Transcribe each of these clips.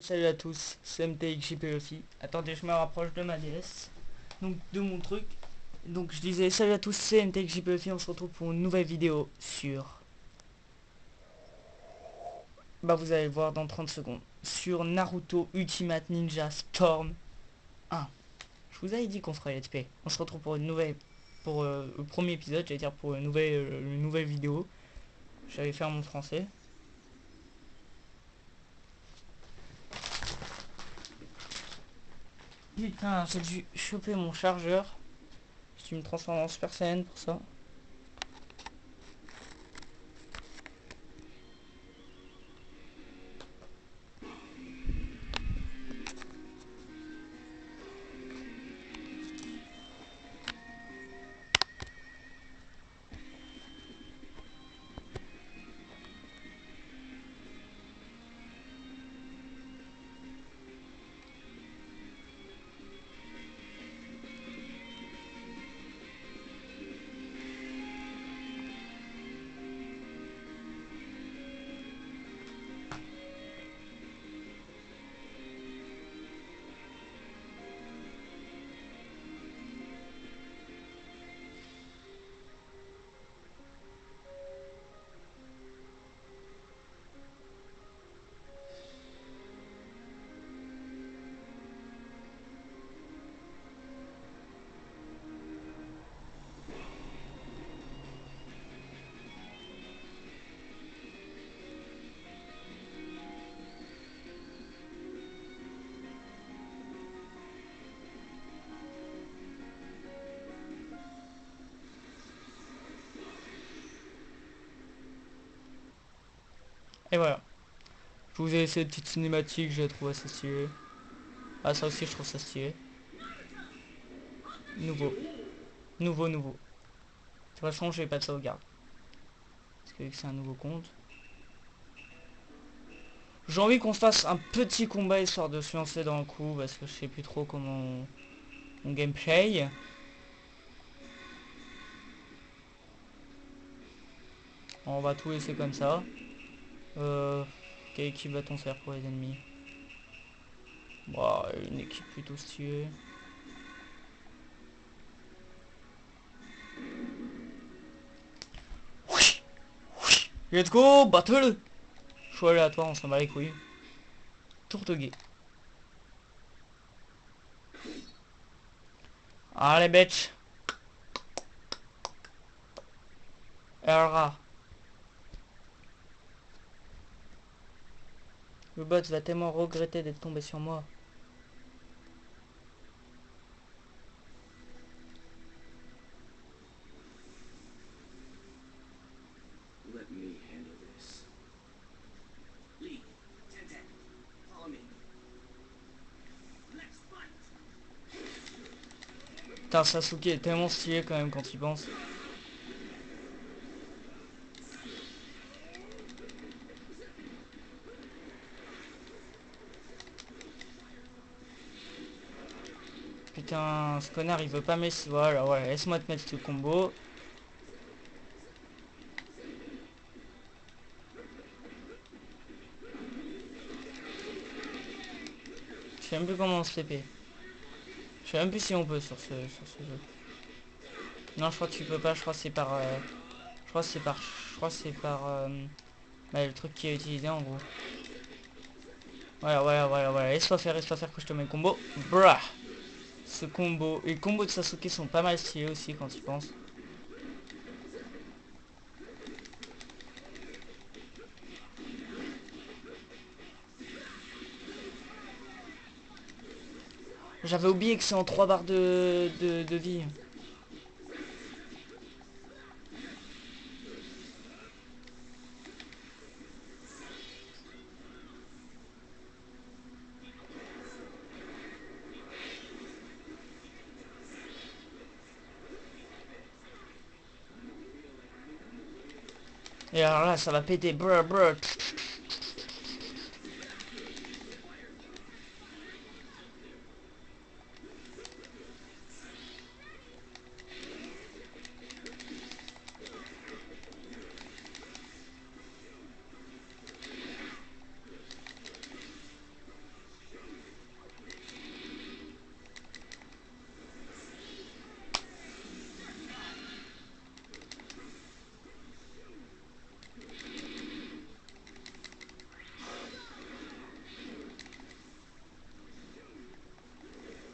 Salut à tous, c'est MTXJP aussi. Attendez, je me rapproche de ma DS. Donc de mon truc. Donc je disais salut à tous, c'est MTXJP aussi. On se retrouve pour une nouvelle vidéo sur... Bah vous allez le voir dans 30 secondes. Sur Naruto Ultimate Ninja Storm 1. Je vous avais dit qu'on ferait let's play. On se retrouve pour une nouvelle... Pour le premier épisode, j'allais dire pour une nouvelle vidéo. J'allais faire mon français. Putain, j'ai dû choper mon chargeur. Je me transforme en Super Saiyan pour ça. Et voilà. Je vous ai laissé une petite cinématique, je la trouve assez stylée. Ah ça aussi je trouve ça stylé. Nouveau. Nouveau. De toute façon j'ai pas de sauvegarde. Parce que c'est un nouveau compte. J'ai envie qu'on fasse un petit combat histoire de se lancer dans le coup. Parce que je sais plus trop comment on gameplay. On va tout laisser comme ça. Quelle équipe va-t-on faire pour les ennemis? Bon, une équipe plutôt stylée. Let's go, battle! Choix aléatoire, on s'en bat les couilles. Tourteguet. Allez, bitch. Elra. Le bot va tellement regretter d'être tombé sur moi. Let me handle this. Lee, Tenten, follow me. Let's fight. Putain, Sasuke est tellement stylé quand même quand il pense. Putain, ce connard il veut pas me laisser. Voilà, ouais, laisse-moi te mettre ce combo. Je sais même plus comment on se TP. Je sais même plus si on peut sur ce jeu. Non, je crois que tu peux pas, je crois que c'est par... je crois que c'est par... Je crois que c'est par... bah, le truc qui est utilisé en gros. Voilà. Laisse-toi faire que je te mets le combo. Brah. Ce combo. Et les combos de Sasuke sont pas mal stylés aussi quand tu penses. J'avais oublié que c'est en 3 barres de vie. Et alors là, ça va péter. Brr.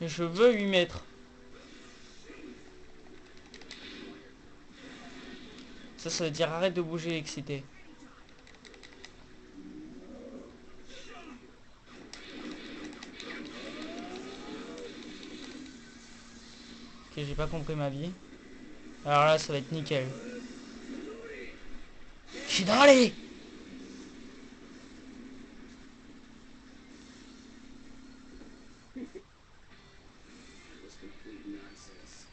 Et je veux 8 mètres. Ça veut dire arrête de bouger, excité. Ok, j'ai pas compris ma vie. Alors là, ça va être nickel. Chidori! That was complete nonsense.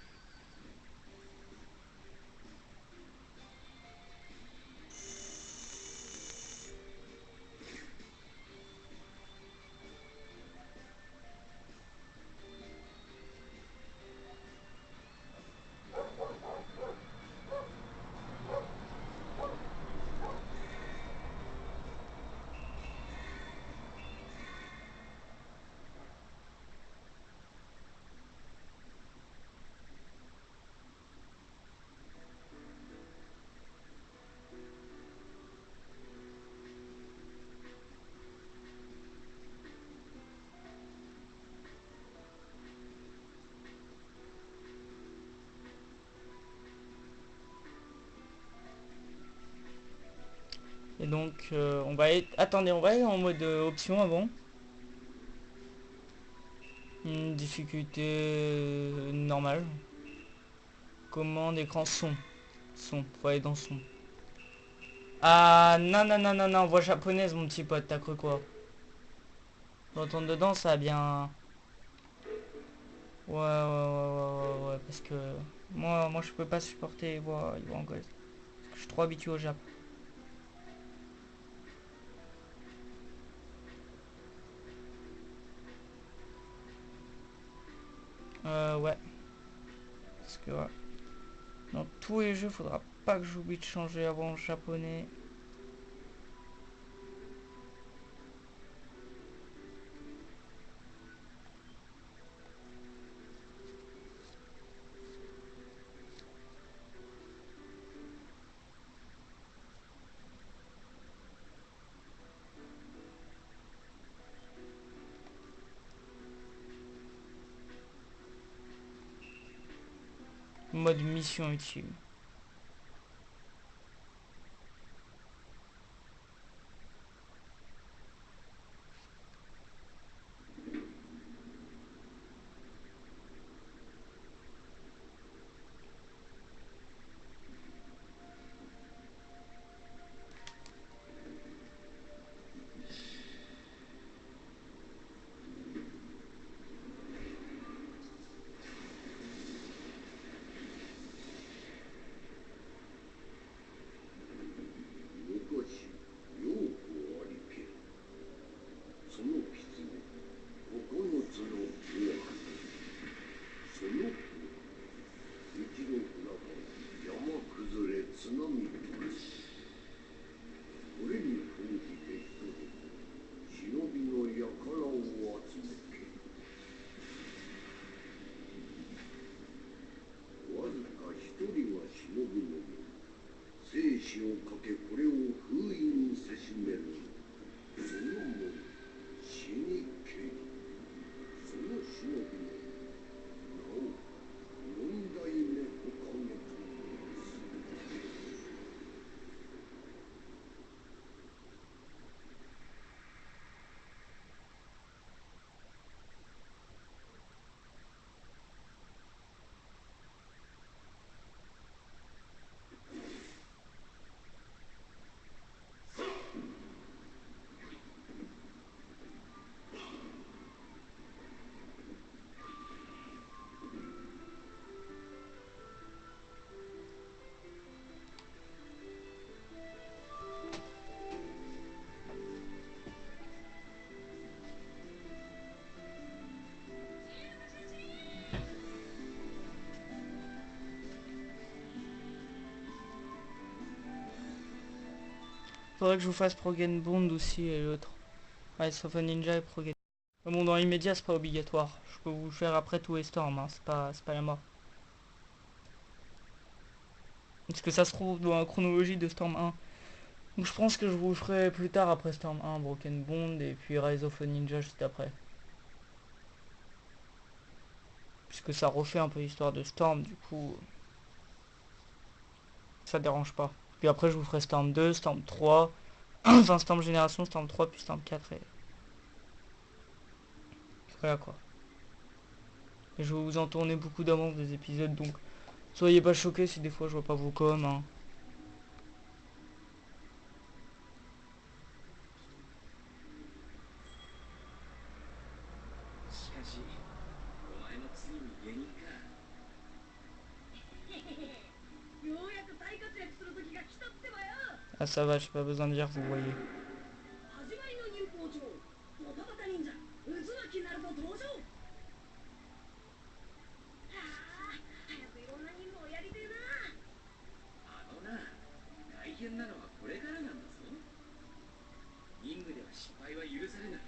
Et donc, on va être... Attendez, on va aller en mode option avant. Difficulté normale. Commande, écran, son. Son, faut aller dans son. Ah, non, non, non, non, non, voix japonaise, mon petit pote, t'as cru quoi? Retourne dedans, ça a bien... Ouais, ouais, ouais, ouais, ouais, ouais, parce que... Moi, je peux pas supporter les voix anglaises. Parce que je suis trop habitué au Japon. Ouais. Parce que, ouais. Dans tous les jeux, faudra pas que j'oublie de changer avant en japonais. Mode mission ultime. Faudrait que je vous fasse Progen Bond aussi et l'autre. Ouais, sauf un Ninja et Progen. Bon, dans l'immédiat, c'est pas obligatoire. Je peux vous le faire après tout les Storm, hein. C'est pas la mort. Parce que ça se trouve dans la chronologie de Storm 1. Donc je pense que je vous le ferai plus tard après Storm 1, Broken Bond et puis Rise of the Ninja juste après. puisque ça refait un peu l'histoire de Storm, du coup ça dérange pas. Puis après je vous ferai Storm 2, Storm 3, enfin Storm Génération, Storm 3, puis Storm 4 et voilà quoi. Et je vais vous en tourner beaucoup d'avance des épisodes, donc soyez pas choqués si des fois je vois pas vos coms, hein. しかしお前もついに芸人か。ようやく大活躍する時が来たってばよ。 Ah ça va, j'ai pas besoin de dire, vous voyez. 始まりの忍法帳ドタバタ忍者渦巻きナルト登場。はあ、早くいろんな任務をやりてえな。あのな、大変なのはこれからなんだぞ。任務では失敗は許されない。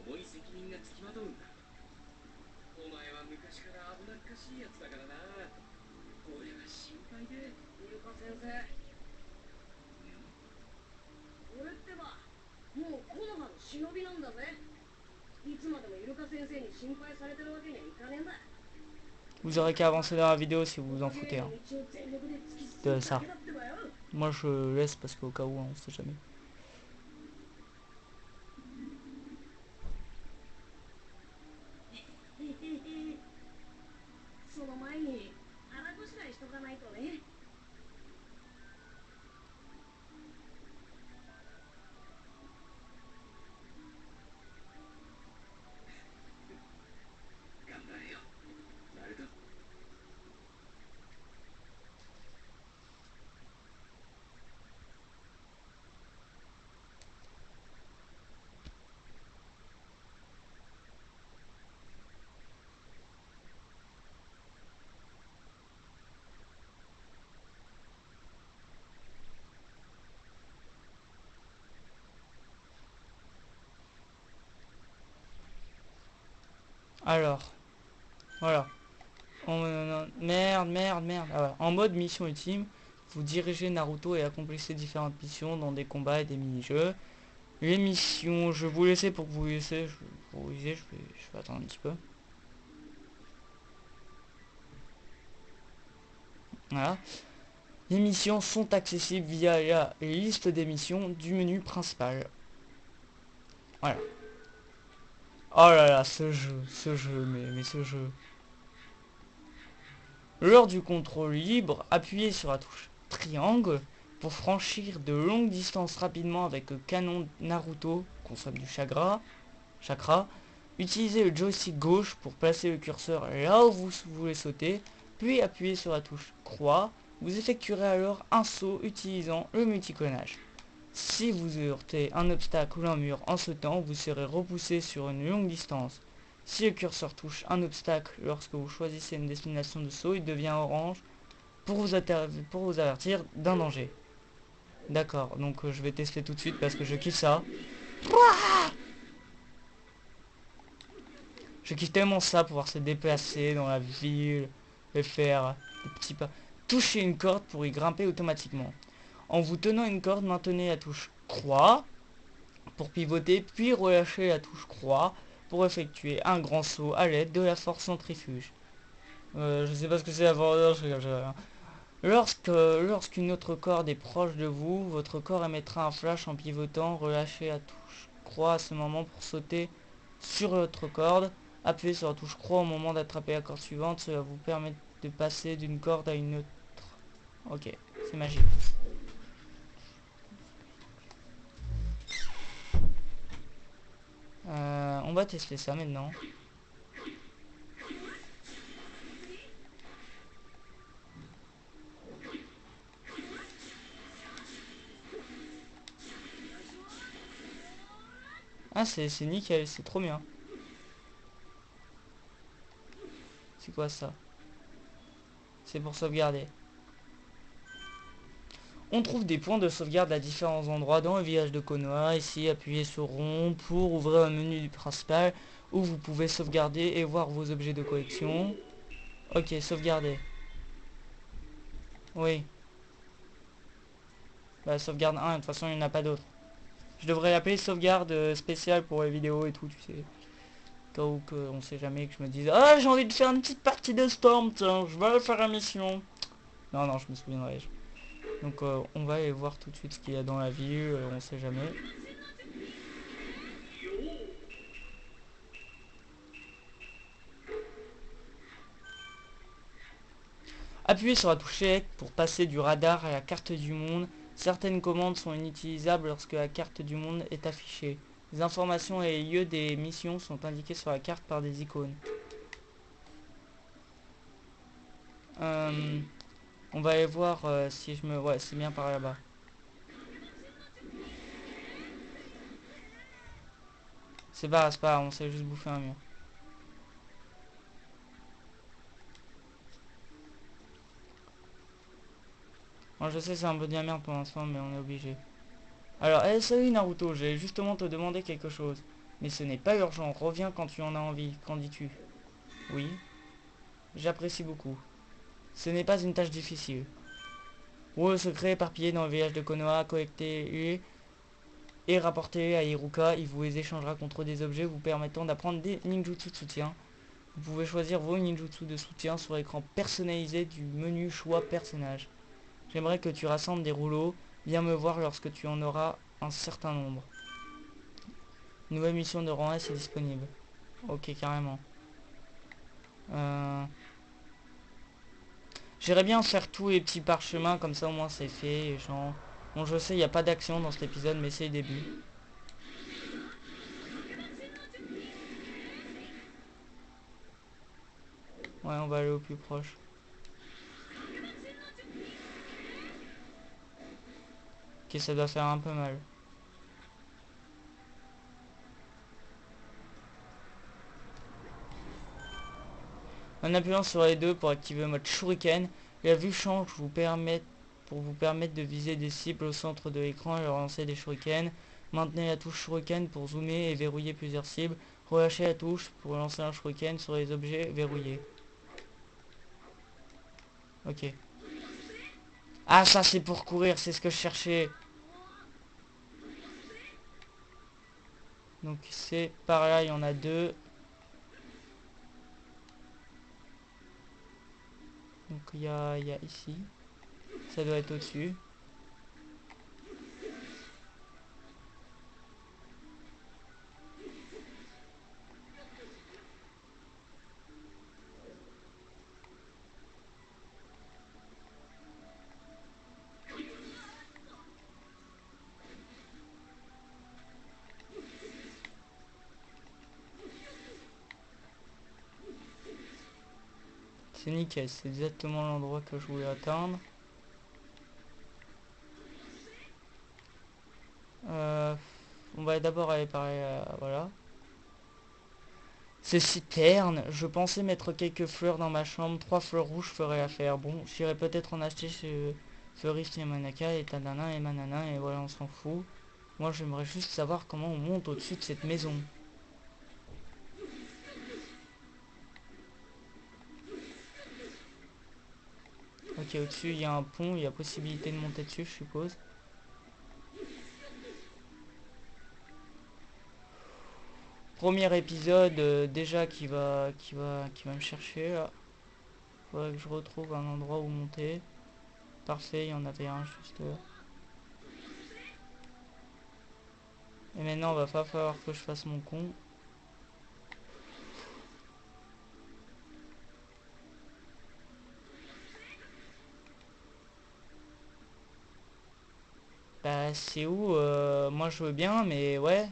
重い責任がつきまとうんだ。お前は昔から危なっかしいやつだからな。俺は心配で。イルカ先生。俺ってばもう木の葉の忍びなんだぜ。いつまでもイルカ先生に心配されてるわけにはいかねえんだ。 Vous aurez qu'à avancer dans la vidéo si vous vous en foutez, hein, de ça. Moi je laisse parce qu'au cas où, hein, on sait jamais. その前に腹ごしらえしとかないとね。頑張れよ、ナルト。Alors, voilà. Merde, merde, merde. Ah, voilà. En mode mission ultime, vous dirigez Naruto et accomplissez différentes missions dans des combats et des mini-jeux. Les missions, je vais vous laisser pour que vous lisiez. Je vais attendre un petit peu. Voilà. Les missions sont accessibles via la liste des missions du menu principal. Voilà. Oh là là, ce jeu, mais ce jeu. Lors du contrôle libre, appuyez sur la touche triangle pour franchir de longues distances rapidement avec le canon Naruto, consomme du chakra. Utilisez le joystick gauche pour placer le curseur là où vous voulez sauter, puis appuyez sur la touche croix. Vous effectuerez alors un saut utilisant le multiclonage. Si vous heurtez un obstacle ou un mur en sautant, vous serez repoussé sur une longue distance. Si le curseur touche un obstacle lorsque vous choisissez une destination de saut, il devient orange pour vous avertir d'un danger. D'accord, donc je vais tester tout de suite parce que je kiffe ça. Je kiffe tellement ça, pouvoir se déplacer dans la ville et faire des petits pas. Touchez une corde pour y grimper automatiquement. En vous tenant une corde, maintenez la touche croix pour pivoter, puis relâchez la touche croix pour effectuer un grand saut à l'aide de la force centrifuge. Je sais pas ce que c'est la force. Lorsqu'une autre corde est proche de vous, votre corps émettra un flash en pivotant. Relâchez la touche croix à ce moment pour sauter sur l'autre corde. Appuyez sur la touche croix au moment d'attraper la corde suivante. Cela vous permet de passer d'une corde à une autre. Ok, c'est magique. On va tester ça maintenant. Ah, c'est nickel, c'est trop bien. C'est quoi ça? C'est pour sauvegarder. On trouve des points de sauvegarde à différents endroits dans le village de Konoha. Ici, appuyez sur rond pour ouvrir le menu principal où vous pouvez sauvegarder et voir vos objets de collection. Ok, sauvegarder. Oui. Bah, sauvegarde 1, de toute façon, il n'y en a pas d'autre. Je devrais l'appeler sauvegarde spéciale pour les vidéos et tout, tu sais. Cas où que on sait jamais que je me dise ah j'ai envie de faire une petite partie de Storm, tiens, je vais aller faire la mission. Non non je me souviendrai. Donc on va aller voir tout de suite ce qu'il y a dans la ville, on sait jamais. Appuyez sur la touche Select pour passer du radar à la carte du monde. Certaines commandes sont inutilisables lorsque la carte du monde est affichée. Les informations et les lieux des missions sont indiqués sur la carte par des icônes. On va aller voir si je me... Ouais, c'est bien par là-bas. C'est pas, on s'est juste bouffé un mur. Bon, je sais c'est un peu de la merde pour l'instant, mais on est obligé. Alors, salut Naruto, j'allais justement te demander quelque chose. Mais ce n'est pas urgent, reviens quand tu en as envie. Qu'en dis-tu? Oui, j'apprécie beaucoup. Ce n'est pas une tâche difficile. Ou secret éparpillé dans le village de Konoha, collectez et rapportez à Iruka. Il vous les échangera contre des objets vous permettant d'apprendre des ninjutsu de soutien. Vous pouvez choisir vos ninjutsu de soutien sur l'écran personnalisé du menu choix personnage. J'aimerais que tu rassembles des rouleaux. Viens me voir lorsque tu en auras un certain nombre. Nouvelle mission de rang S est disponible. Ok, carrément. J'irais bien faire tous les petits parchemins, comme ça au moins c'est fait. Genre... Bon, je sais, il n'y a pas d'action dans cet épisode, mais c'est le début. Ouais, on va aller au plus proche. Ok, ça doit faire un peu mal. En appuyant sur les deux pour activer le mode Shuriken, la vue change pour vous permettre de viser des cibles au centre de l'écran et leur lancer des shurikens. Maintenez la touche Shuriken pour zoomer et verrouiller plusieurs cibles. Relâchez la touche pour lancer un shuriken sur les objets verrouillés. Ok. Ah, ça c'est pour courir, c'est ce que je cherchais. Donc c'est par là, il y en a deux. Donc il y a ici. Ça doit être au-dessus. C'est nickel, c'est exactement l'endroit que je voulais atteindre. On va d'abord aller par là, voilà. Ces citernes, je pensais mettre quelques fleurs dans ma chambre, 3 fleurs rouges feraient l'affaire. Bon, j'irai peut-être en acheter chez Fleuriste et Manaka et Tanana et Manana et voilà, on s'en fout. Moi, j'aimerais juste savoir comment on monte au-dessus de cette maison. Ok, au-dessus, il y a un pont, il y a possibilité de monter dessus, je suppose. Premier épisode, déjà qui va me chercher là. Faudrait que je retrouve un endroit où monter. Parfait, il y en avait un juste là. Et maintenant, va pas falloir que je fasse mon con. Bah, c'est où moi je veux bien, mais ouais,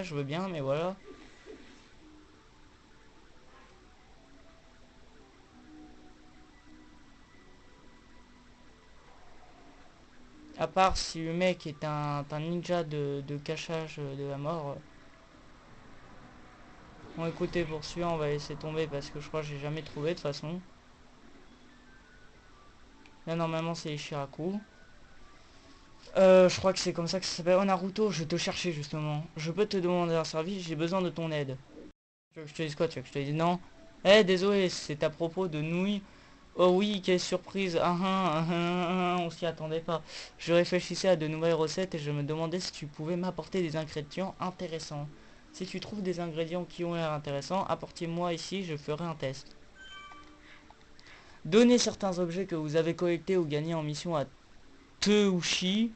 je veux bien, mais voilà. À part si le mec est un ninja de cachage de la mort. Bon, écoutez, pour celui-là, on va laisser tomber parce que je crois que j'ai jamais trouvé de toute façon. Là, normalement, c'est Ishiraku. Je crois que c'est comme ça que ça s'appelle. Oh Naruto, je te cherchais justement. Je peux te demander un service, j'ai besoin de ton aide. Tu veux que je te dise quoi? Tu veux que je te dise non? Eh, désolé, c'est à propos de nouilles. Oh oui, quelle surprise. On s'y attendait pas. Je réfléchissais à de nouvelles recettes et je me demandais si tu pouvais m'apporter des ingrédients intéressants. Si tu trouves des ingrédients qui ont l'air intéressants, apportez-moi ici, je ferai un test. Donnez certains objets que vous avez collectés ou gagnés en mission à Teuchi,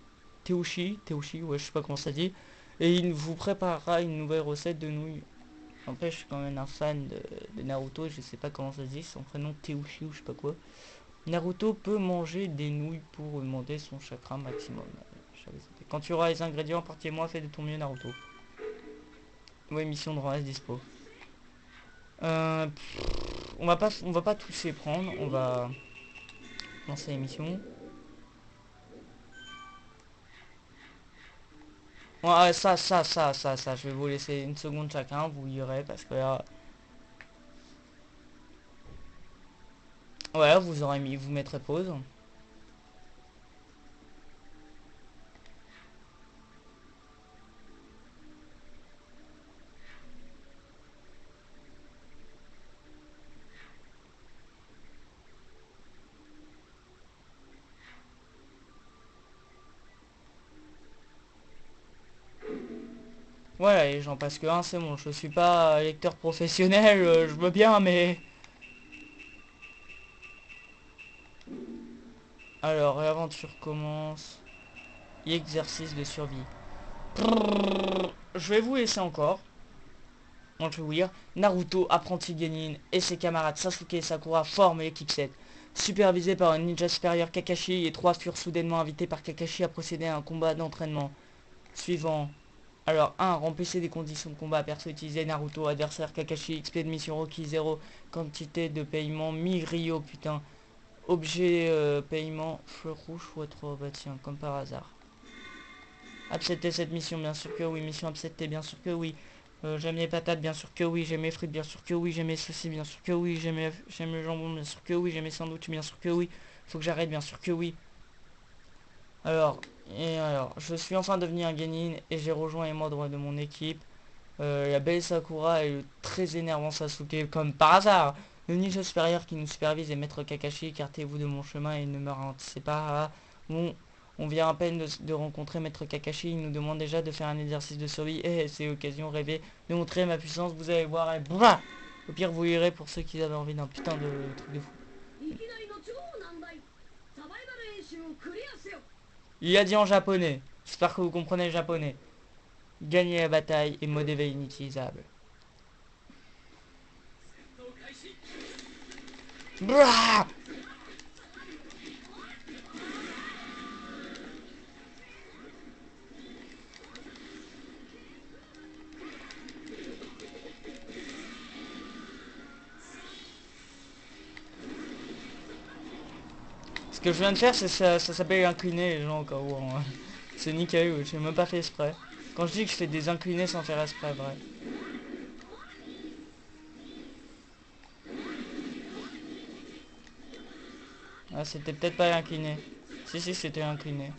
ouais, je sais pas comment ça dit, et il vous préparera une nouvelle recette de nouilles. N'empêche, je suis quand même un fan de Naruto, je sais pas comment ça se dit, son prénom Teuchi ou je sais pas quoi. Naruto peut manger des nouilles pour augmenter son chakra maximum. Quand tu auras les ingrédients, apportez-moi, fais de ton mieux Naruto. Ouais, mission de reste dispo. On va pas tous les prendre, on va lancer l'émission. Ouais, ça, je vais vous laisser une seconde chacun, vous lirez parce que là... Ouais, vous aurez mis, vous mettrez pause. Voilà, et j'en passe que un, c'est bon, je suis pas lecteur professionnel, je veux bien, mais... Alors, l'aventure commence. Exercice de survie. Je vais vous laisser encore. Donc, je vais vous lire. Naruto, apprenti Genin, et ses camarades Sasuke et Sakura forment l'équipe 7. Supervisé par un ninja supérieur Kakashi, les trois furent soudainement invités par Kakashi à procéder à un combat d'entraînement. Suivant. Alors 1. Remplissez des conditions de combat. Perso utilisé Naruto. Adversaire Kakashi. XP de mission Rocky 0. Quantité de paiement 1000 Rio. Putain. Objet paiement. Fleur rouge x3. Bah tiens, comme par hasard. Accepter cette mission, bien sûr que oui. Mission acceptée, bien sûr que oui. J'aime les patates, bien sûr que oui. J'aime les frites, bien sûr que oui. J'aime les saucisses, bien sûr que oui. J'aime le jambon, bien sûr que oui. J'aime les sandwichs, bien sûr que oui. Faut que j'arrête, bien sûr que oui. Alors, je suis enfin devenu un Genin et j'ai rejoint les membres de mon équipe. La belle Sakura et le très énervant Sasuke, comme par hasard. Le ninja supérieur qui nous supervise est Maître Kakashi. Écartez-vous de mon chemin et ne me ralentissez pas. Bon, on vient à peine de rencontrer Maître Kakashi. Il nous demande déjà de faire un exercice de survie. Et c'est l'occasion rêvée de montrer ma puissance. Vous allez voir. Et blah, au pire, vous irez pour ceux qui avaient envie d'un putain de truc de fou. Il a dit en japonais. J'espère que vous comprenez le japonais. Gagner la bataille et mode éveil inutilisable. Blah. Ce que je viens de faire, ça s'appelle incliner les gens au cas où. Hein. C'est nickel, j'ai même pas fait exprès. Quand je dis que je fais des inclinés sans faire exprès, vrai. Ah, c'était peut-être pas incliné. Si, c'était incliné.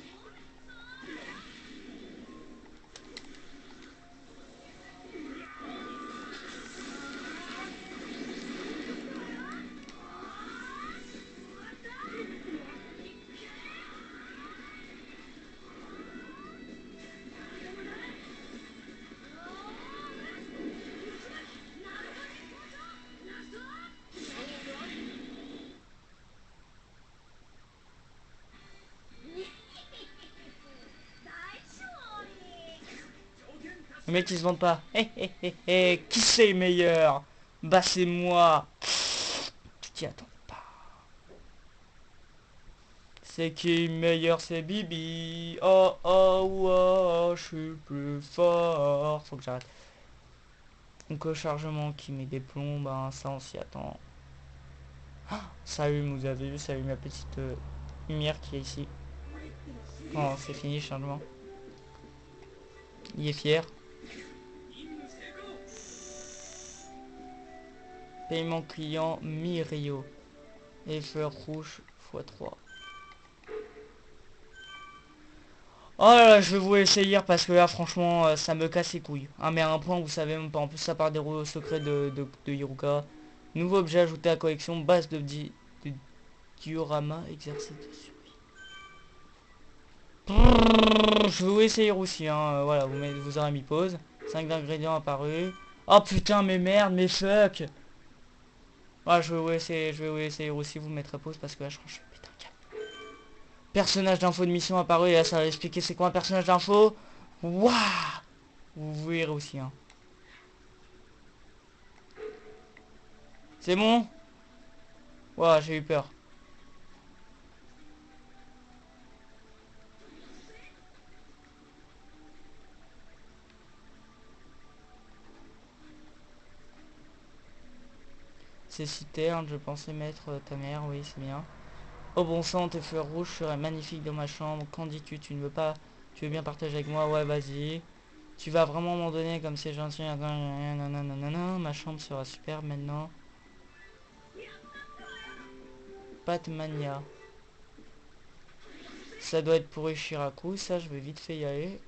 Le mec il se vante pas. Qui c'est le meilleur? Bah c'est moi. Tu t'y attends pas. C'est qui le meilleur? C'est Bibi. Oh oh oh, je suis plus fort. Faut que j'arrête. Donc au chargement qui met des plombs, ben ça on s'y attend. Ah, ça allume, vous avez vu, ça allume la petite lumière qui est ici. Oh c'est fini le chargement. Il est fier. Paiement client mi-Rio. Et fleur rouge x3. Oh là là, je vais vous laisser lire parce que là franchement ça me casse les couilles. Ah mais à un point vous savez même pas. En plus ça part des rouleaux secrets de Hiruka. Nouveau objet ajouté à la collection. Base de diorama. Exercice de survie. Je vais vous laisser lire aussi. Hein. Voilà, vous aurez mis pause. 5 d'ingrédients apparus. Oh putain, mais merde, mais fuck. Ah, je vais essayer aussi, vous mettre pause parce que là, je crois que je suis putain câble. Personnage d'info de mission apparu, et là, ça va expliquer c'est quoi un personnage d'info. Waouh. Vous verrez aussi, hein. C'est bon? Waouh, j'ai eu peur. C'est citerne, je pensais mettre ta mère, oui, c'est bien. Oh bon sang, tes fleurs rouges seraient magnifiques dans ma chambre. Qu'en dis-tu? Tu ne veux pas... Tu veux bien partager avec moi? Ouais, vas-y. Tu vas vraiment m'en donner comme c'est gentil. Nanana, ma chambre sera superbe maintenant. Patmania. Ça doit être pour Ishiraku, ça, je vais vite fait y aller.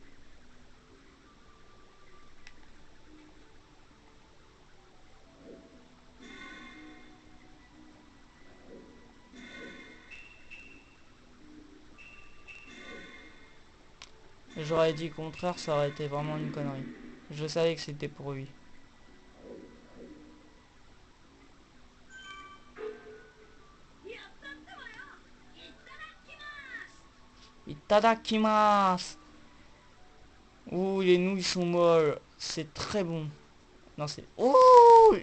J'aurais dit le contraire, ça aurait été vraiment une connerie. Je savais que c'était pour lui. Itadakimasu. Ouh, les nouilles sont molles. C'est très bon. Non, c'est... Ouh,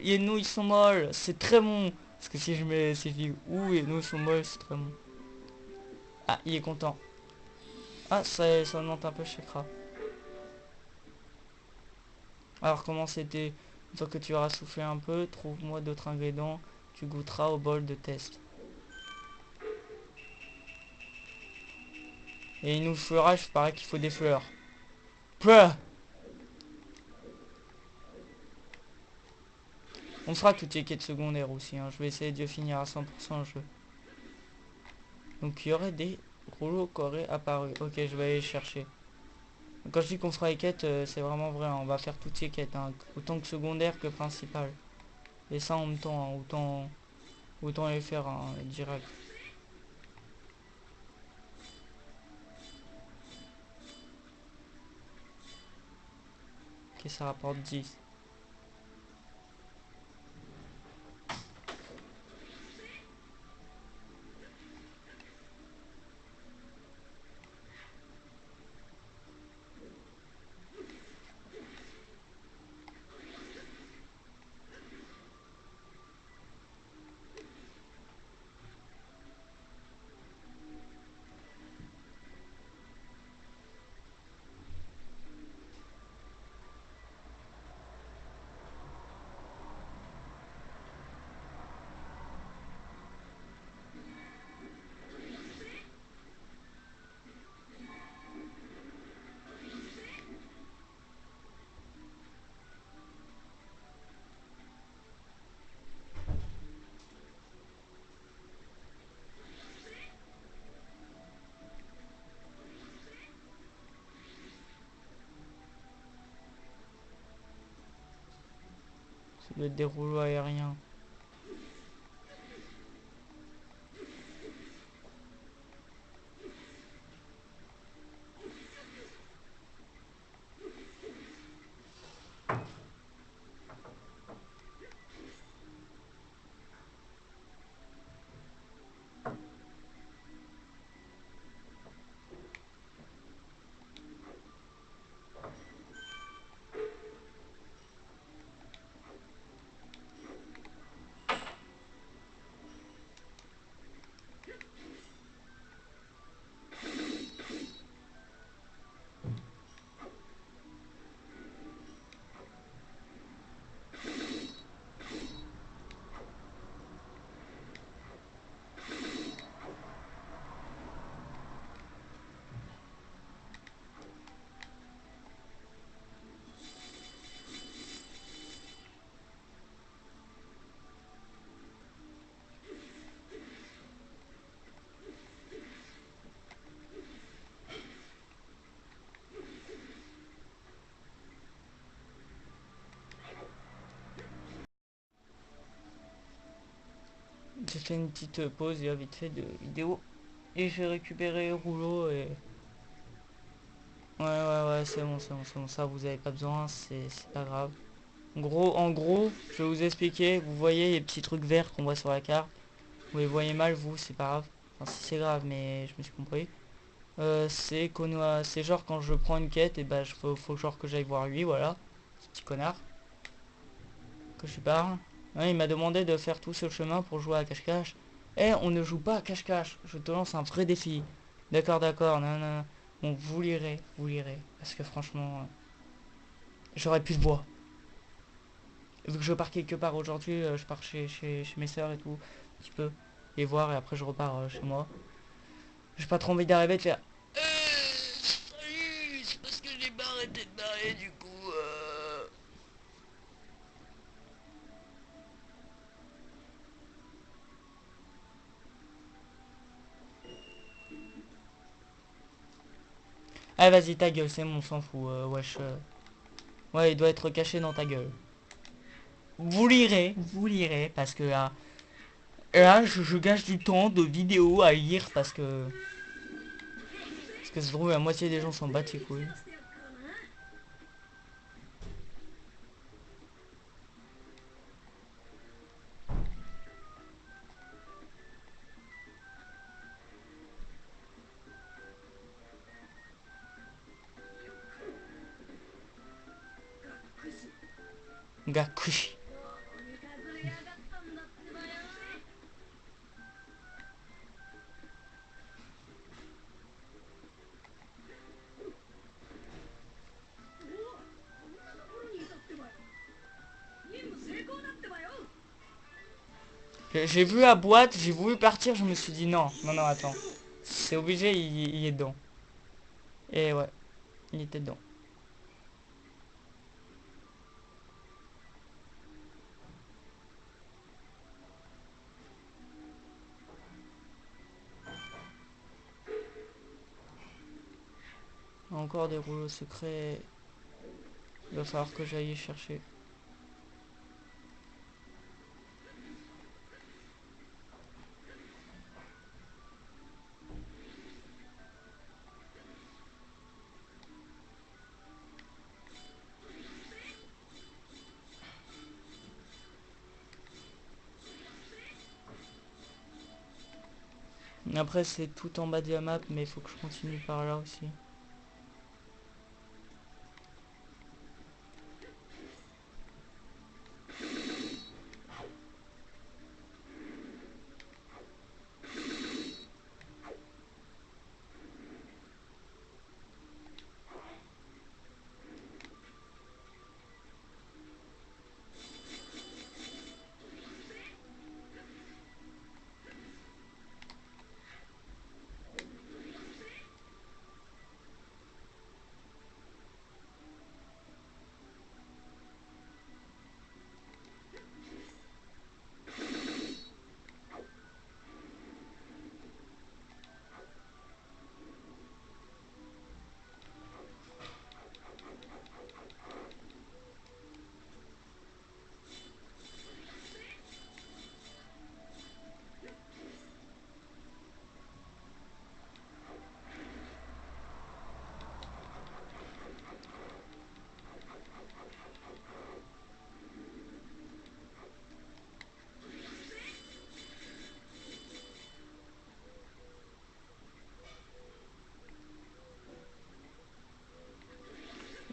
les nouilles sont molles. C'est très bon. Parce que si je mets... Si je dis... Ouh, les nouilles sont molles, c'est très bon. Ah, il est content. Ah, ça monte un peu chez Kra. Alors, comment c'était? Une fois que tu auras soufflé un peu, trouve-moi d'autres ingrédients. Tu goûteras au bol de test. Et il nous fera, je parais qu'il faut des fleurs. Pouah. On fera toutes les quêtes secondaires aussi, hein. Je vais essayer de finir à 100% le jeu. Donc il y aurait des rouleaux qui auraient apparu. Ok, je vais aller les chercher. Quand je dis qu'on fera les quêtes, c'est vraiment vrai, hein. On va faire toutes les quêtes, hein. Autant que secondaires que principales. Et ça en même temps, hein. Autant les faire, hein, direct. Ok, ça rapporte 10. Ça doit être des rouleaux aériens. J'ai fait une petite pause, il y a vite fait de vidéo. Et j'ai récupéré le rouleau et... Ouais, c'est bon, ça vous avez pas besoin, c'est pas grave. En gros, je vais vous expliquer, vous voyez les petits trucs verts qu'on voit sur la carte. Vous les voyez mal, vous, c'est pas grave. Enfin, si c'est grave, mais je me suis compris. C'est genre quand je prends une quête, et bah faut genre que j'aille voir lui, voilà. Ce petit connard que je lui parle. Ouais, il m'a demandé de faire tout ce chemin pour jouer à cache-cache. Eh, on ne joue pas à cache-cache. Je te lance un vrai défi. D'accord, non, non. Bon, vous lirez. Parce que franchement, j'aurais pu le voir. Vu que je pars quelque part aujourd'hui, je pars chez mes soeurs et tout, un petit peu. Et voir, et après je repars chez moi. J'ai pas trop envie d'arriver et de faire salut, c'est parce que j'ai pas arrêté de barrer du coup. Ah vas-y ta gueule, c'est bon, on s'en fout, wesh. Ouais, il doit être caché dans ta gueule. Vous lirez, parce que là je gâche du temps de vidéo à lire parce que ça se trouve la moitié des gens s'en battent les couilles. Gakushi. J'ai vu la boîte, j'ai voulu partir, je me suis dit non, non, attends. C'est obligé, il est dedans. Et ouais, il était dedans. Encore des rouleaux secrets. Il va falloir que j'aille chercher. Après c'est tout en bas de la map, mais il faut que je continue par là aussi.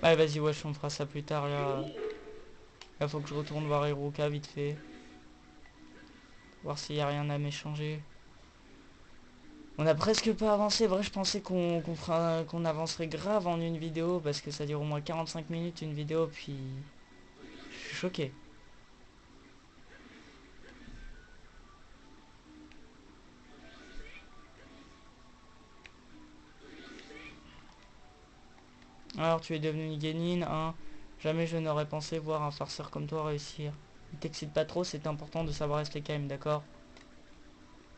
Ouais vas-y wesh, on fera ça plus tard là. Là faut que je retourne voir Hiruka vite fait. Voir s'il y a rien à m'échanger. On a presque pas avancé, vrai je pensais qu'on avancerait grave en une vidéo parce que ça dure au moins 45 minutes une vidéo puis je suis choqué. Alors tu es devenu une guénine, hein. Jamais je n'aurais pensé voir un farceur comme toi réussir. Ne t'excite pas trop, c'est important de savoir rester calme, d'accord?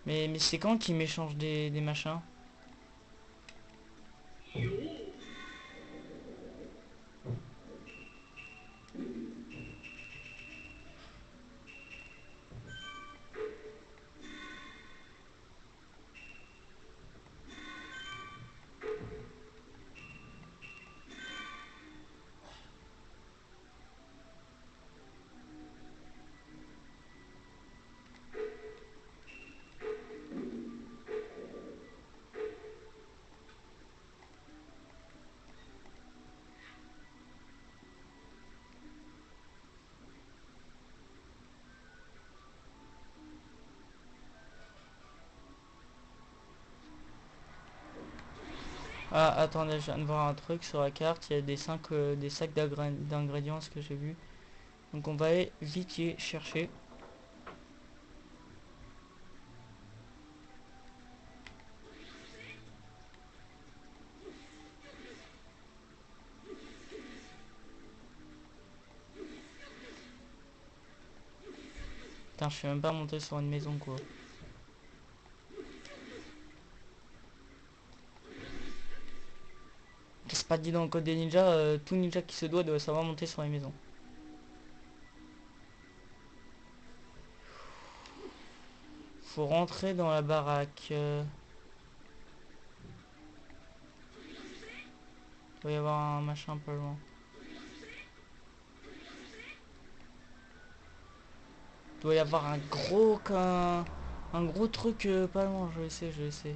Mais c'est quand qu'il m'échange des machins? Ah, attendez, je viens de voir un truc sur la carte. Il y a des sacs d'ingrédients, ce que j'ai vu. Donc on va aller vite y chercher. Putain, je suis même pas monté sur une maison, quoi. C'est pas dit dans le code des ninjas, tout ninja qui se doit savoir monter sur les maisons. Faut rentrer dans la baraque. Il doit y avoir un machin pas loin. Il doit y avoir un gros truc pas loin, je le sais, je le sais.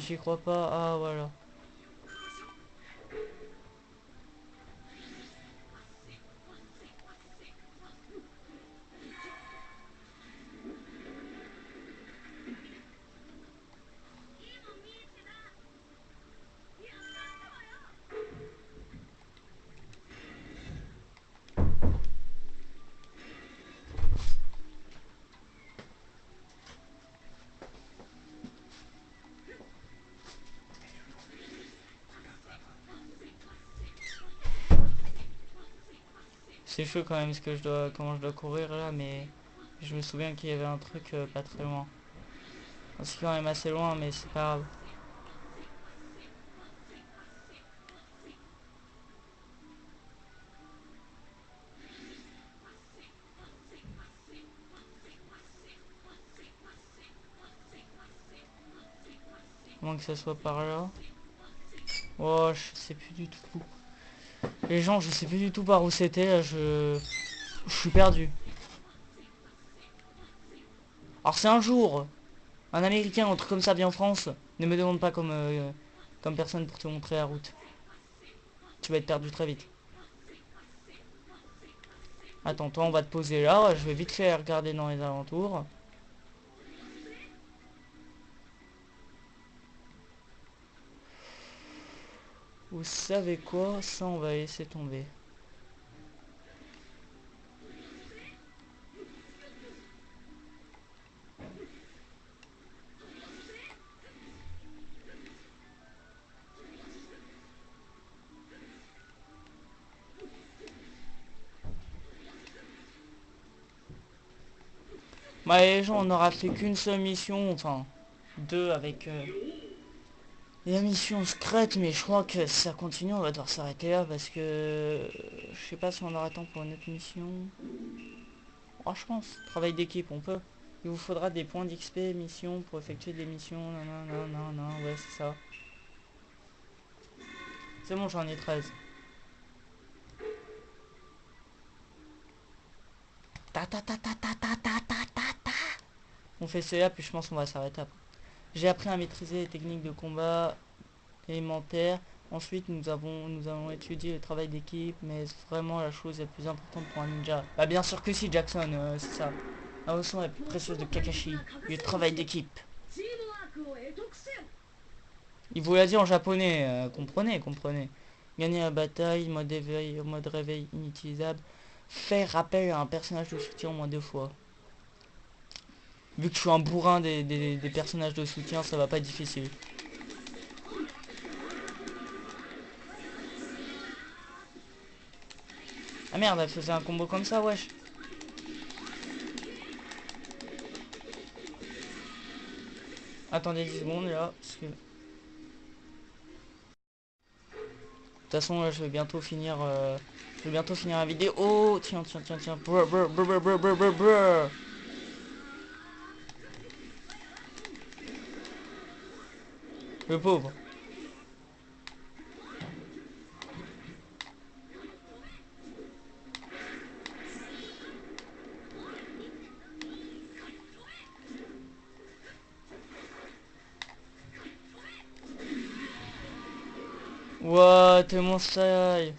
J'y crois pas. Ah voilà. C'est chaud quand même comment je dois courir là, mais je me souviens qu'il y avait un truc pas très loin. C'est quand même assez loin, mais c'est pas grave. Moins que ça soit par là. Oh, je sais plus du tout. Les gens, je sais plus du tout par où c'était, là, je suis perdu. Alors c'est un jour, un Américain ou un truc comme ça vient en France, ne me demande pas comme personne pour te montrer la route. Tu vas être perdu très vite. Attends, toi on va te poser là, je vais vite fait regarder dans les alentours. Vous savez quoi? Ça on va laisser tomber. Bah les gens, on aura fait qu'une seule mission, enfin deux avec la mission secrète, mais je crois que si ça continue, on va devoir s'arrêter là parce que je sais pas si on aura temps pour une autre mission. Oh, je pense, travail d'équipe, on peut. Il vous faudra des points d'XP mission pour effectuer des missions. Non, non, non, non, non, ouais, c'est ça. C'est bon, j'en ai 13. Ta ta ta ta ta ta ta ta ta ta. On fait cela, puis je pense qu'on va s'arrêter après. J'ai appris à maîtriser les techniques de combat élémentaires. Ensuite, nous allons étudier le travail d'équipe, mais vraiment la chose la plus importante pour un ninja. Bah bien sûr que si, Jackson, c'est ça. La leçon la plus précieuse de Kakashi, le travail d'équipe. Il vous l'a dit en japonais, comprenez, comprenez. Gagner la bataille, mode éveil, mode réveil inutilisable. Faire appel à un personnage de soutien au moins 2 fois. Vu que je suis un bourrin des personnages de soutien, ça va pas être difficile. Ah merde, elle faisait un combo comme ça, wesh. Attendez 10 secondes là, parce que... De toute façon, là, je vais bientôt finir la vidéo. Oh, tiens, tiens, tiens, tiens. Brr, brr, brr, brr, brr, brr, brr, brr. Le pauvre. Ouah, t'es mon style.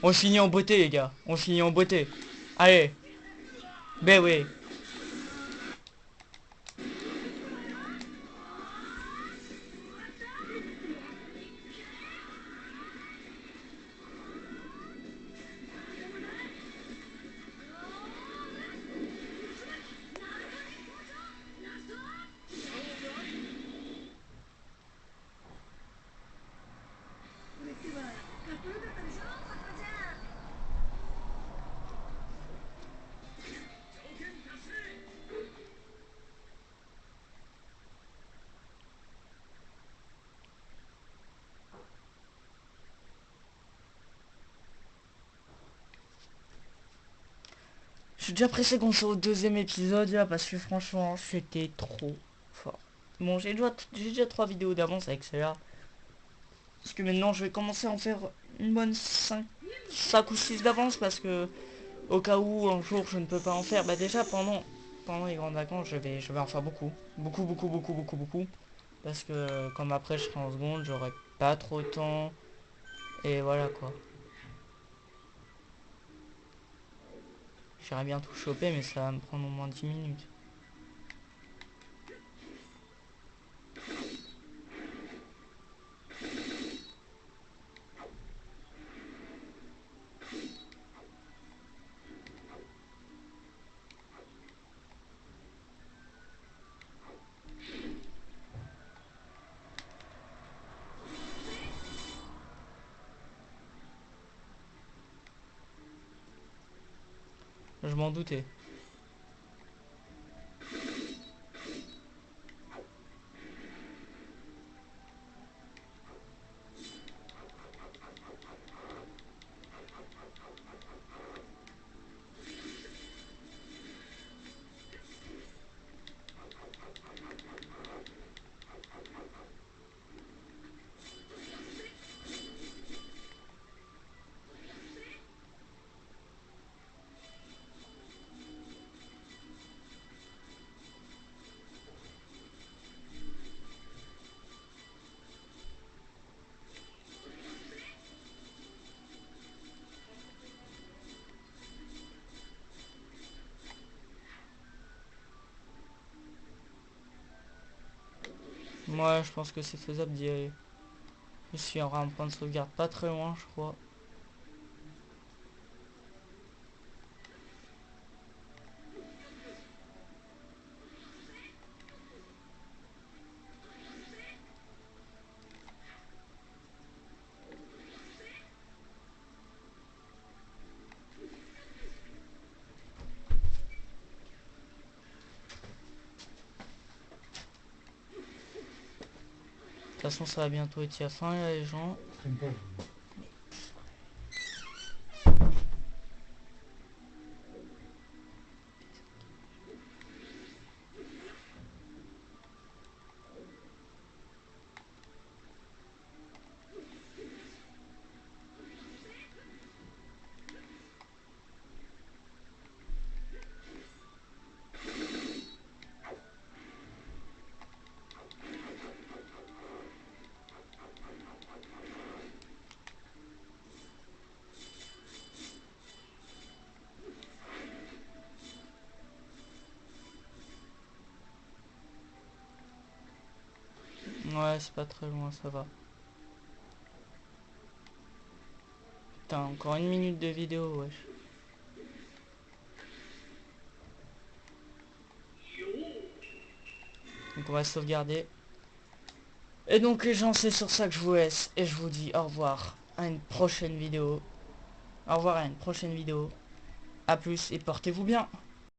On finit en beauté, les gars. On finit en beauté. Allez. Ben oui. Je suis déjà pressé qu'on soit au deuxième épisode là parce que franchement c'était trop fort. Bon j'ai déjà 3 vidéos d'avance avec celle-là. Parce que maintenant je vais commencer à en faire une bonne 5 ou 6 d'avance parce que au cas où un jour je ne peux pas en faire. Bah déjà pendant les grandes vacances je vais en faire beaucoup. Beaucoup. Parce que comme après je serai en seconde, j'aurai pas trop de temps. Et voilà quoi. J'aimerais bien tout choper mais ça va me prendre au moins 10 minutes. Je m'en doutais. Moi je pense que c'est faisable d'y aller. Je suis en point de sauvegarde pas très loin je crois. De toute façon ça va bientôt être à fin là les gens. Ouais c'est pas très loin ça va. Putain encore 1 minute de vidéo wesh. Donc on va sauvegarder. Et donc les gens c'est sur ça que je vous laisse. Et je vous dis au revoir à une prochaine vidéo. Au revoir à une prochaine vidéo. A plus et portez-vous bien.